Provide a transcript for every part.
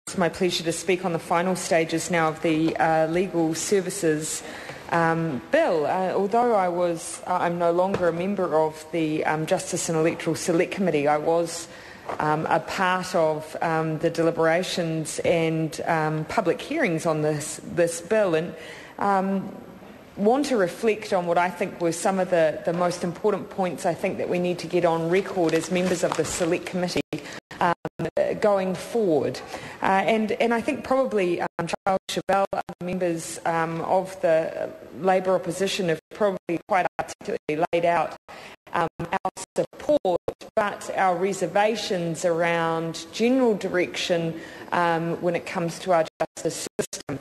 It's my pleasure to speak on the final stages now of the Legal Services Bill. Although I'm no longer a member of the Justice and Electoral Select Committee, I was a part of the deliberations and public hearings on this bill, and want to reflect on what I think were some of the most important points I think that we need to get on record as members of the Select Committee going forward. And I think probably Charles Chauvel, other members of the Labour opposition have probably quite articulately laid out our support, but our reservations around general direction when it comes to our justice system.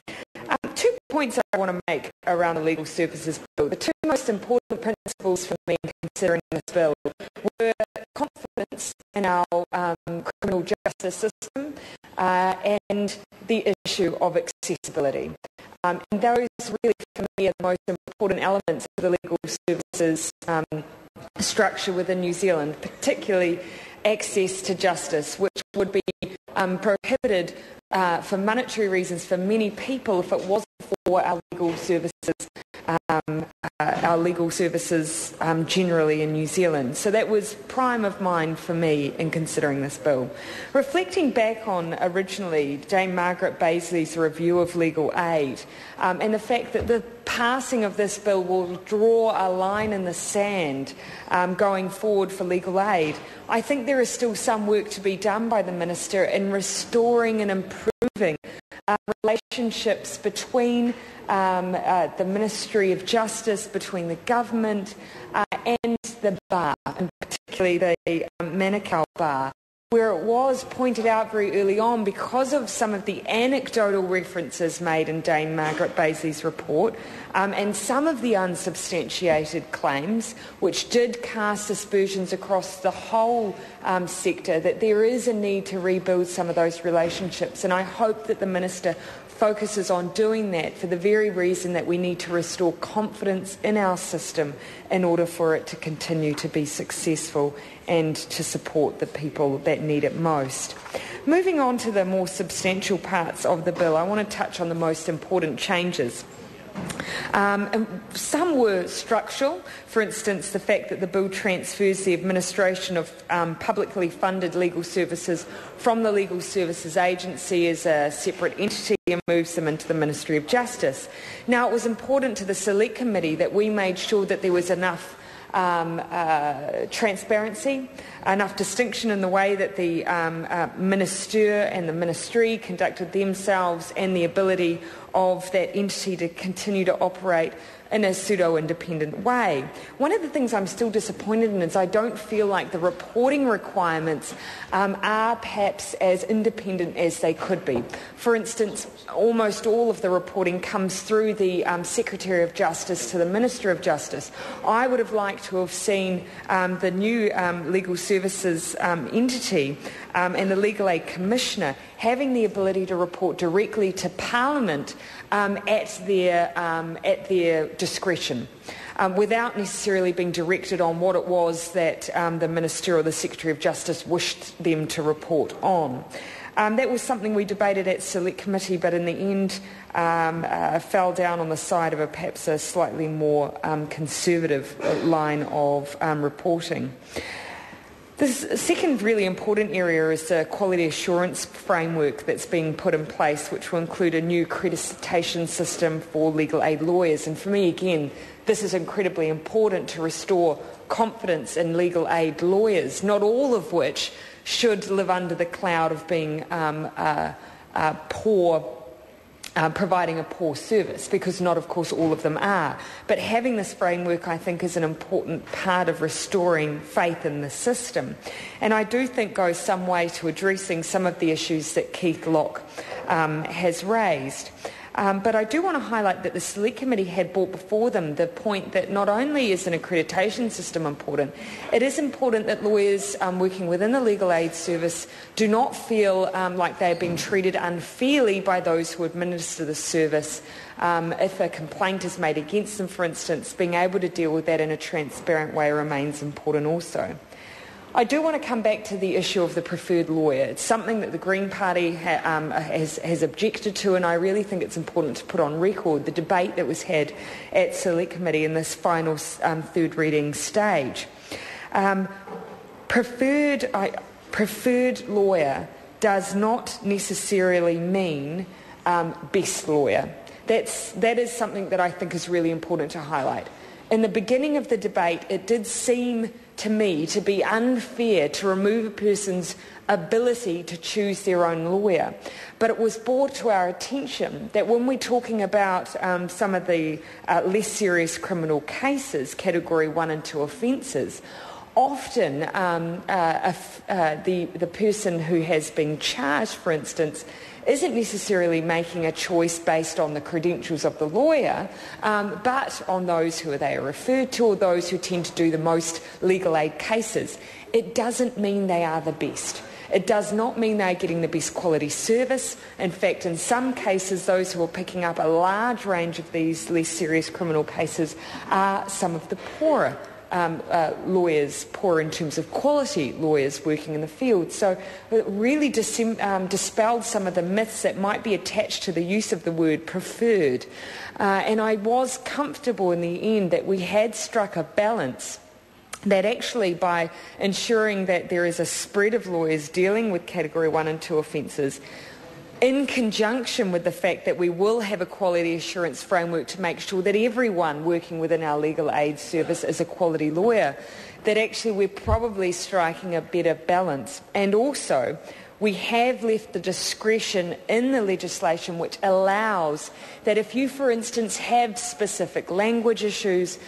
2 points I want to make around the Legal Services Bill. The two most important principles for me in considering this bill were confidence in our criminal justice system and the issue of accessibility. And those really, for me, are the most important elements of the legal services structure within New Zealand, particularly access to justice, which would be prohibited for monetary reasons for many people if it wasn't for our legal services generally in New Zealand. So that was prime of mind for me in considering this bill. Reflecting back on originally Dame Margaret Baisley's review of legal aid and the fact that the passing of this bill will draw a line in the sand going forward for legal aid, I think there is still some work to be done by the Minister in restoring and improving relationships between the Ministry of Justice, between the government and the bar, and particularly the Manukau bar, where it was pointed out very early on, because of some of the anecdotal references made in Dame Margaret Baisley's report and some of the unsubstantiated claims, which did cast aspersions across the whole sector, that there is a need to rebuild some of those relationships. And I hope that the Minister focuses on doing that for the very reason that we need to restore confidence in our system in order for it to continue to be successful and to support the people that need it most. Moving on to the more substantial parts of the bill, I want to touch on the most important changes. And some were structural. For instance, the fact that the bill transfers the administration of publicly funded legal services from the Legal Services Agency as a separate entity and moves them into the Ministry of Justice. Now, it was important to the Select Committee that we made sure that there was enough transparency, enough distinction in the way that the Minister and the Ministry conducted themselves, and the ability of that entity to continue to operate in a pseudo-independent way. One of the things I'm still disappointed in is I don't feel like the reporting requirements are perhaps as independent as they could be. For instance, almost all of the reporting comes through the Secretary of Justice to the Minister of Justice. I would have liked to have seen the new Legal Services entity and the Legal Aid Commissioner having the ability to report directly to Parliament at their discretion, without necessarily being directed on what it was that the Minister or the Secretary of Justice wished them to report on. That was something we debated at Select Committee, but in the end fell down on the side of perhaps a slightly more conservative line of reporting. The second really important area is the quality assurance framework that's being put in place, which will include a new accreditation system for legal aid lawyers. And for me, again, this is incredibly important to restore confidence in legal aid lawyers, not all of which should live under the cloud of being providing a poor service, because not, of course, all of them are. But having this framework, I think, is an important part of restoring faith in the system. And I do think goes some way to addressing some of the issues that Keith Locke has raised. But I do want to highlight that the Select Committee had brought before them the point that not only is an accreditation system important, it is important that lawyers working within the legal aid service do not feel like they are being treated unfairly by those who administer the service. If a complaint is made against them, for instance, being able to deal with that in a transparent way remains important also. I do want to come back to the issue of the preferred lawyer. It's something that the Green Party has objected to, and I really think it's important to put on record the debate that was had at Select Committee in this final third reading stage. Preferred lawyer does not necessarily mean best lawyer. That is something that I think is really important to highlight. In the beginning of the debate, it did seem to me to be unfair to remove a person's ability to choose their own lawyer. But it was brought to our attention that when we're talking about some of the less serious criminal cases, Category 1 and 2 offences, often the person who has been charged, for instance, isn't necessarily making a choice based on the credentials of the lawyer, but on those who they are referred to or those who tend to do the most legal aid cases. It doesn't mean they are the best. It does not mean they're getting the best quality service. In fact, in some cases, those who are picking up a large range of these less serious criminal cases are some of the poorer lawyers, poor in terms of quality lawyers working in the field. So it really dispelled some of the myths that might be attached to the use of the word preferred. And I was comfortable in the end that we had struck a balance that actually by ensuring that there is a spread of lawyers dealing with Category 1 and 2 offences, in conjunction with the fact that we will have a quality assurance framework to make sure that everyone working within our legal aid service is a quality lawyer, that actually we're probably striking a better balance. And also, we have left the discretion in the legislation which allows that if you, for instance, have specific language issues,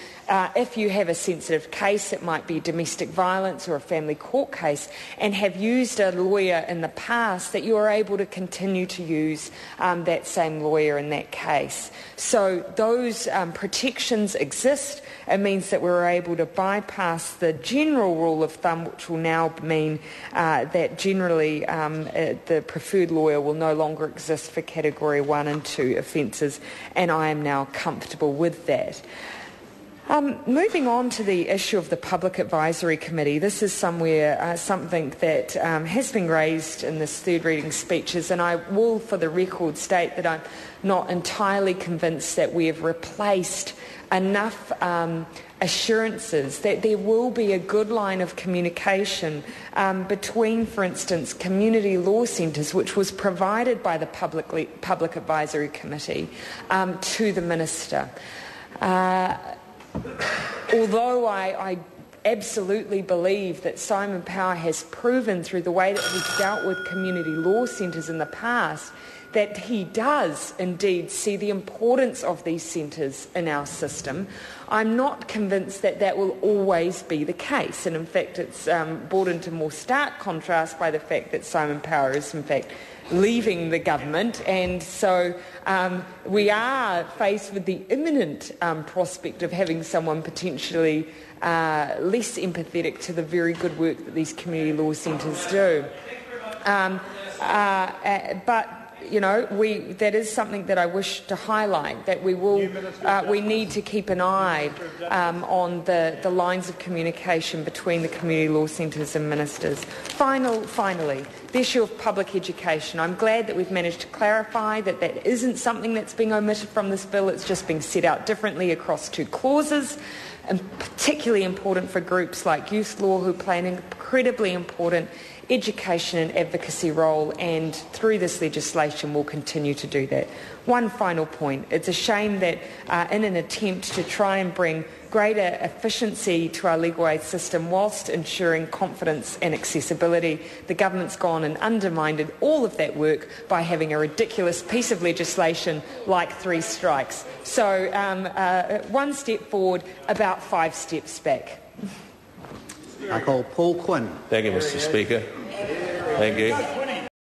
if you have a sensitive case, it might be domestic violence or a family court case, and have used a lawyer in the past, that you are able to continue to use that same lawyer in that case. So those protections exist. It means that we're able to bypass the general rule of thumb, which will now mean that generally the preferred lawyer will no longer exist for Category 1 and 2 offences, and I am now comfortable with that. Moving on to the issue of the Public Advisory Committee, this is something that has been raised in this third reading speeches, and I will, for the record, state that I'm not entirely convinced that we have replaced enough assurances that there will be a good line of communication between, for instance, community law centres, which was provided by the Public Advisory Committee, to the Minister. Although I absolutely believe that Simon Power has proven through the way that he's dealt with community law centres in the past that he does indeed see the importance of these centres in our system, I'm not convinced that that will always be the case. And in fact, it's brought into more stark contrast by the fact that Simon Power is in fact leaving the government, and so we are faced with the imminent prospect of having someone potentially less empathetic to the very good work that these community law centres do. But you know, that is something that I wish to highlight, that we need to keep an eye on the lines of communication between the community law centres and ministers. Finally, the issue of public education. I'm glad that we've managed to clarify that that isn't something that's being omitted from this bill. It's just being set out differently across two clauses, and particularly important for groups like Youth Law, who play an incredibly important education and advocacy role, and through this legislation will continue to do that. One final point. It's a shame that in an attempt to try and bring greater efficiency to our legal aid system whilst ensuring confidence and accessibility, the government's gone and undermined all of that work by having a ridiculous piece of legislation like 3 strikes. So one step forward, about 5 steps back. I call Paul Quinn. Thank you, Mr. Speaker. Thank you.